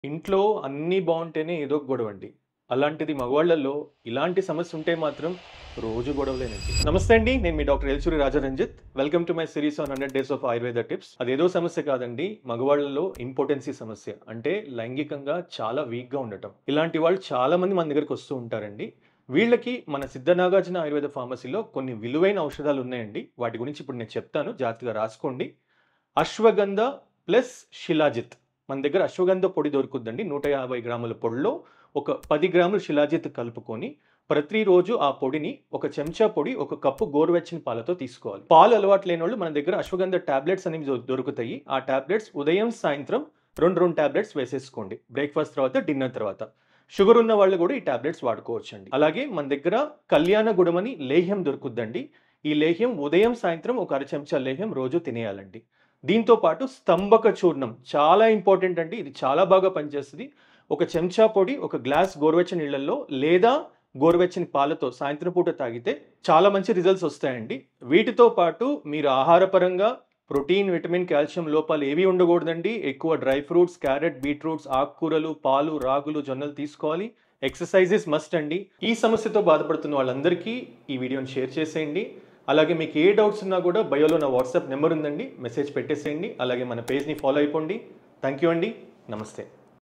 ఇంట్లో అన్నీ బావుంటేనే ఏదో ఒక గొడవండి. అలాంటిది మగవాళ్ళలో ఇలాంటి సమస్య ఉంటే మాత్రం రోజు గొడవలేనండి. నమస్తే అండి. నేను మీ doctor Elsuri Rajaranjith. Welcome to my series on 100 days of Ayurveda tips. అదేదో సమస్య కాదండి. మగవాళ్ళలో ఇంపార్టెన్సీ సమస్య. అంటే లైంగికంగా చాలా వీక్‌గా ఉండటం. ఇలాంటి వాళ్ళు చాలా మంది మన దగ్గరికి వస్తూ ఉంటారండి. వీళ్ళకి మన సిద్ధ నాగార్జున ఆయుర్వేద ఫార్మసీలో కొన్ని విలువైన ఔషధాలు ఉన్నాయండి. వాటి గురించి ఇప్పుడు నేను చెప్తాను. జాగ్రత్తగా రాసుకోండి. అశ్వగంధ ప్లస్ శిలాజిత్. మన దగ్గర అశ్వగంధ పొడి దొరుకుద్దండి. 150 గ్రాముల పొడిలో ఒక 10 గ్రాములు శిలాజిత్ కలుపుకొని ప్రతిరోజు ఆ పొడిని ఒక చెంచా పొడి, ఒక కప్పు గోరువెచ్చని పాలతో తీసుకోవాలి. పాలు అలవాటు లేనోళ్ళు మన దగ్గర అశ్వగంధ టాబ్లెట్స్ అనేవి దొరుకుతాయి. ఆ టాబ్లెట్స్ ఉదయం, సాయంత్రం 2 టాబ్లెట్స్ వేసేసుకోండి. బ్రేక్‌ఫాస్ట్ తర్వాత, డిన్నర్ తర్వాత. షుగర్ ఉన్న వాళ్ళు కూడా ఈ టాబ్లెట్స్ వాడుకోవచ్చండి. అలాగే మన దగ్గర కళ్యాణ గుడమని లేహ్యం దొరుకుద్దండి. ఈ లేహ్యం ఉదయం, సాయంత్రం ఒక అర చెంచా లేహ్యం రోజు తినేయాలండి. దీంతో పాటు స్తంభక చూర్ణం చాలా ఇంపార్టెంట్ అండి. ఇది చాలా బాగా పనిచేస్తది. ఒక చెంచా పొడి, ఒక గ్లాస్ గోరువెచ్చని నీళ్ళల్లో లేదా గోరువెచ్చని పాలతో సాయంత్రం పూట తాగితే చాలా మంచి రిజల్ట్స్ వస్తాయండి. వీటితో పాటు మీరు ఆహారపరంగా ప్రోటీన్, విటమిన్, కాల్షియం లోపాలు ఏవి ఉండకూడదండి. ఎక్కువ డ్రై ఫ్రూట్స్, క్యారెట్, బీట్రూట్స్, ఆకుకూరలు, పాలు, రాగులు, జొన్నలు తీసుకోవాలి. ఎక్సర్‌సైజ్ ఈస్ మస్ట్ అండి. ఈ సమస్యతో బాధపడుతున్న వాళ్ళందరికీ ఈ వీడియోని షేర్ చేసేయండి. అలాగే మీకు ఏ డౌట్స్ ఉన్నా కూడా బయోలో నా వాట్సాప్ నెంబర్ ఉందండి. మెసేజ్ పెట్టేసేయండి. అలాగే మన పేజ్‌ని ఫాలో అయిపోండి. థాంక్ యూ అండి. నమస్తే.